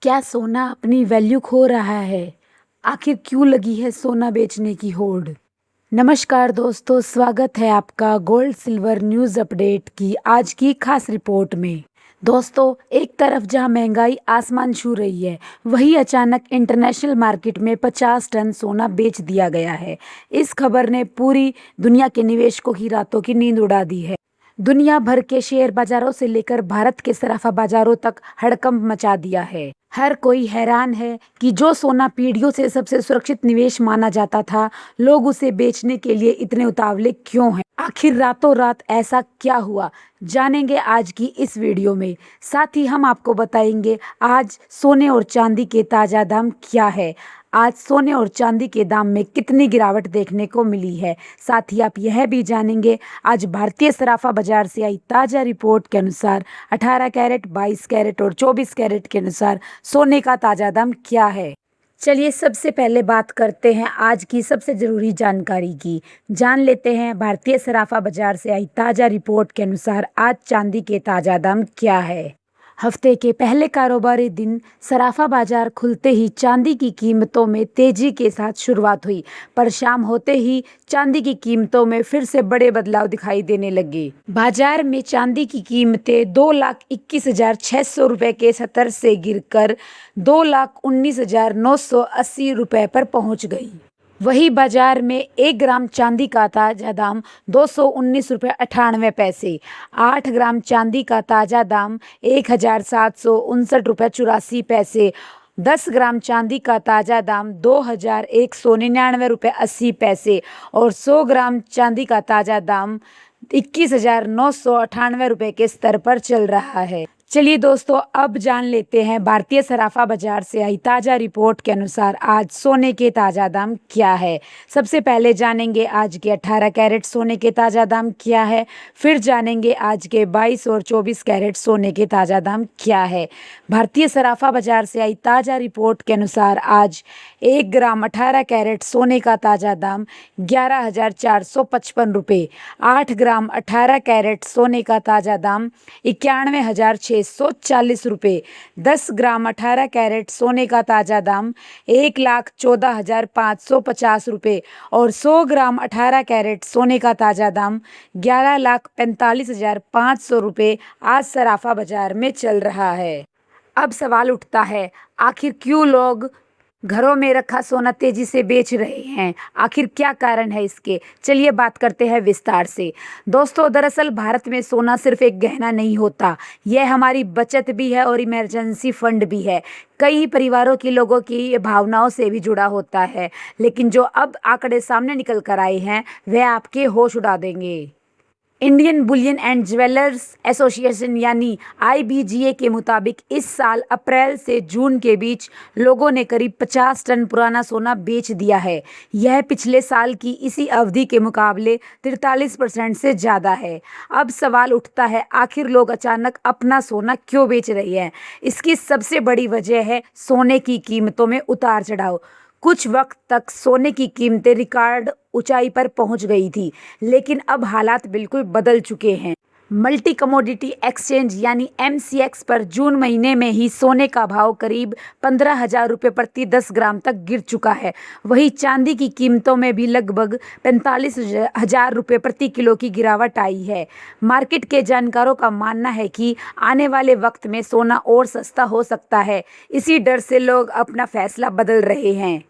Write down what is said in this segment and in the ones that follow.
क्या सोना अपनी वैल्यू खो रहा है? आखिर क्यों लगी है सोना बेचने की होड़? नमस्कार दोस्तों, स्वागत है आपका गोल्ड सिल्वर न्यूज़ अपडेट की आज की खास रिपोर्ट में। दोस्तों, एक तरफ जहां महंगाई आसमान छू रही है, वहीं अचानक इंटरनेशनल मार्केट में 50 टन सोना बेच दिया गया है। इस खबर ने पूरी दुनिया के निवेशकों की रातों की नींद उड़ा दी है। दुनिया भर के शेयर बाजारों से लेकर भारत के सराफा बाजारों तक हड़कंप मचा दिया है। हर कोई हैरान है कि जो सोना पीढ़ियों से सबसे सुरक्षित निवेश माना जाता था, लोग उसे बेचने के लिए इतने उतावले क्यों हैं? आखिर रातों रात ऐसा क्या हुआ, जानेंगे आज की इस वीडियो में। साथ ही हम आपको बताएंगे आज सोने और चांदी के ताजा दाम क्या है, आज सोने और चांदी के दाम में कितनी गिरावट देखने को मिली है। साथ ही आप यह भी जानेंगे आज भारतीय सराफा बाजार से आई ताज़ा रिपोर्ट के अनुसार 18 कैरेट, 22 कैरेट और 24 कैरेट के अनुसार सोने का ताज़ा दाम क्या है। चलिए सबसे पहले बात करते हैं आज की सबसे ज़रूरी जानकारी की। जान लेते हैं भारतीय सराफा बाजार से आई ताज़ा रिपोर्ट के अनुसार आज चांदी के ताज़ा दाम क्या है। हफ्ते के पहले कारोबारी दिन सराफा बाजार खुलते ही चांदी की कीमतों में तेजी के साथ शुरुआत हुई, पर शाम होते ही चांदी की कीमतों में फिर से बड़े बदलाव दिखाई देने लगे। बाजार में चांदी की कीमतें 2,21,600 रुपये के स्तर से गिरकर 2,19,980 रुपये पर पहुंच गई। वही बाजार में 1 ग्राम चांदी का ताज़ा दाम 219 रुपये 98 पैसे, 8 ग्राम चांदी का ताज़ा दाम 1,759 रुपये 84 पैसे, 10 ग्राम चांदी का ताज़ा दाम 2,199 रुपये 80 पैसे और 100 ग्राम चांदी का ताज़ा दाम 21,998 रुपये के स्तर पर चल रहा है। चलिए दोस्तों, अब जान लेते हैं भारतीय सराफा बाजार से आई ताज़ा रिपोर्ट के अनुसार आज सोने के ताज़ा दाम क्या है। सबसे पहले जानेंगे आज के 18 कैरेट सोने के ताज़ा दाम क्या है, फिर जानेंगे आज के 22 और 24 कैरेट सोने के ताज़ा दाम क्या है। भारतीय सराफा बाजार से आई ताज़ा रिपोर्ट के अनुसार आज 1 ग्राम 18 कैरेट सोने का ताज़ा दाम 11,455 रुपये, 8 ग्राम 18 कैरेट सोने का ताज़ा दाम 91,640 रुपये, 10 ग्राम 18 कैरेट सोने का ताज़ा दाम 1,14,550 रुपये और 100 ग्राम 18 कैरेट सोने का ताज़ा दाम 11,45,500 रुपये आज सराफा बाजार में चल रहा है। अब सवाल उठता है, आखिर क्यों लोग घरों में रखा सोना तेजी से बेच रहे हैं? आखिर क्या कारण है इसके? चलिए बात करते हैं विस्तार से। दोस्तों, दरअसल भारत में सोना सिर्फ एक गहना नहीं होता, यह हमारी बचत भी है और इमरजेंसी फंड भी है। कई परिवारों की लोगों की भावनाओं से भी जुड़ा होता है। लेकिन जो अब आंकड़े सामने निकल कर आए हैं, वह आपके होश उड़ा देंगे। Indian Boolean and jewellers association यानी IBGA के मुताबिक इस साल अप्रैल से जून के बीच लोगों ने करीब 50 टन पुराना सोना बेच दिया है। यह पिछले साल की इसी अवधि के मुकाबले 43% से ज़्यादा है। अब सवाल उठता है, आखिर लोग अचानक अपना सोना क्यों बेच रहे हैं? इसकी सबसे बड़ी वजह है सोने की कीमतों में उतार चढ़ाव। कुछ वक्त तक सोने की कीमतें रिकॉर्ड ऊंचाई पर पहुंच गई थी, लेकिन अब हालात बिल्कुल बदल चुके हैं। मल्टी कमोडिटी एक्सचेंज यानी MCX पर जून महीने में ही सोने का भाव करीब 15,000 रुपये प्रति 10 ग्राम तक गिर चुका है। वहीं चांदी की कीमतों में भी लगभग 45,000 रुपये प्रति किलो की गिरावट आई है। मार्केट के जानकारों का मानना है कि आने वाले वक्त में सोना और सस्ता हो सकता है। इसी डर से लोग अपना फैसला बदल रहे हैं।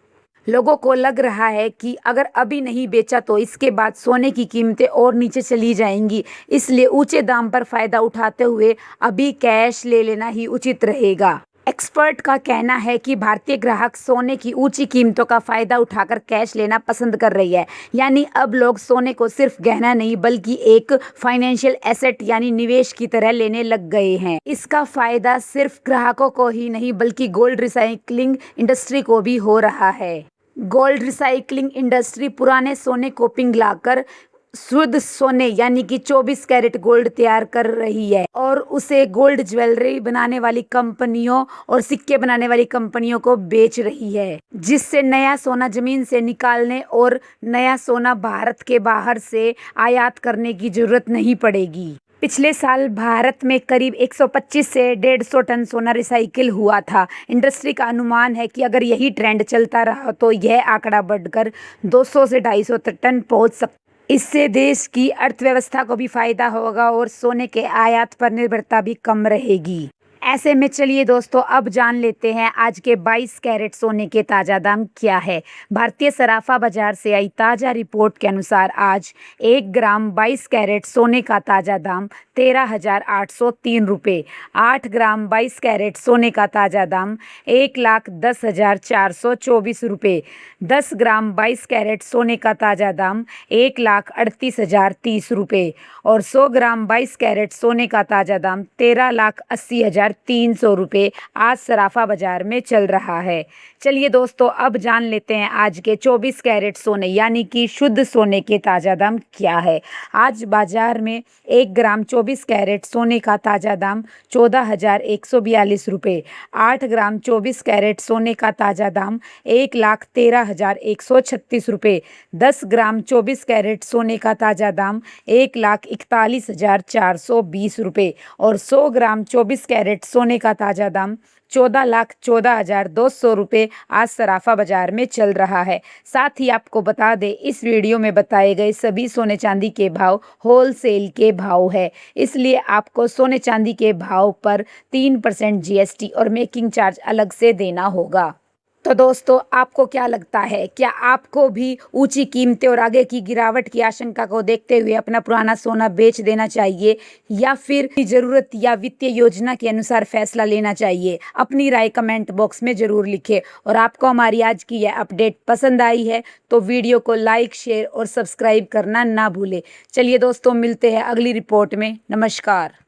लोगों को लग रहा है कि अगर अभी नहीं बेचा तो इसके बाद सोने की कीमतें और नीचे चली जाएंगी, इसलिए ऊंचे दाम पर फायदा उठाते हुए अभी कैश ले लेना ही उचित रहेगा। एक्सपर्ट का कहना है कि भारतीय ग्राहक सोने की ऊंची कीमतों का फायदा उठाकर कैश लेना पसंद कर रही है। यानी अब लोग सोने को सिर्फ गहना नहीं बल्कि एक फाइनेंशियल एसेट यानी निवेश की तरह लेने लग गए हैं। इसका फायदा सिर्फ ग्राहकों को ही नहीं बल्कि गोल्ड रिसाइकलिंग इंडस्ट्री को भी हो रहा है। गोल्ड रिसाइकलिंग इंडस्ट्री पुराने सोने को पिघलाकर शुद्ध सोने यानी कि 24 कैरेट गोल्ड तैयार कर रही है और उसे गोल्ड ज्वेलरी बनाने वाली कंपनियों और सिक्के बनाने वाली कंपनियों को बेच रही है, जिससे नया सोना जमीन से निकालने और नया सोना भारत के बाहर से आयात करने की जरूरत नहीं पड़ेगी। पिछले साल भारत में करीब 125 से 150 टन सोना रिसाइकिल हुआ था। इंडस्ट्री का अनुमान है कि अगर यही ट्रेंड चलता रहा तो यह आंकड़ा बढ़कर 200 से 250 टन पहुंच सकता है। इससे देश की अर्थव्यवस्था को भी फायदा होगा और सोने के आयात पर निर्भरता भी कम रहेगी। ऐसे में चलिए दोस्तों अब जान लेते हैं आज के 22 कैरेट सोने के ताज़ा दाम क्या है। भारतीय सराफा बाजार से आई ताज़ा रिपोर्ट के अनुसार आज 1 ग्राम 22 कैरेट सोने का ताज़ा दाम 13,803 रुपये, 8 ग्राम 22 कैरेट सोने का ताज़ा दाम 1,10,424 रुपये, 10 ग्राम 22 कैरेट सोने का ताज़ा दाम 1,38,030 रुपये और 100 ग्राम 22 कैरेट सोने का ताज़ा दाम 13,80,300 रुपये आज सराफा बाजार में चल रहा है। चलिए दोस्तों अब जान लेते हैं आज के 24 कैरेट सोने यानी कि शुद्ध सोने के ताज़ा दाम क्या है। आज बाजार में 1 ग्राम 24 कैरेट सोने का ताज़ा दाम 14,142 रुपये, 8 ग्राम 24 कैरेट सोने का ताज़ा दाम 1,13,136 रुपये, 10 ग्राम 24 कैरेट सोने का ताज़ा दाम 1,41,420 रुपये और 100 ग्राम 24 कैरेट सोने का ताज़ा दाम 14,14,200 रुपये आज सराफा बाजार में चल रहा है। साथ ही आपको बता दें इस वीडियो में बताए गए सभी सोने चांदी के भाव होलसेल के भाव है, इसलिए आपको सोने चांदी के भाव पर 3% जीएसटी और मेकिंग चार्ज अलग से देना होगा। तो दोस्तों आपको क्या लगता है, क्या आपको भी ऊंची कीमतें और आगे की गिरावट की आशंका को देखते हुए अपना पुराना सोना बेच देना चाहिए या फिर ज़रूरत या वित्तीय योजना के अनुसार फैसला लेना चाहिए? अपनी राय कमेंट बॉक्स में ज़रूर लिखें और आपको हमारी आज की यह अपडेट पसंद आई है तो वीडियो को लाइक, शेयर और सब्सक्राइब करना ना भूलें। चलिए दोस्तों मिलते हैं अगली रिपोर्ट में। नमस्कार।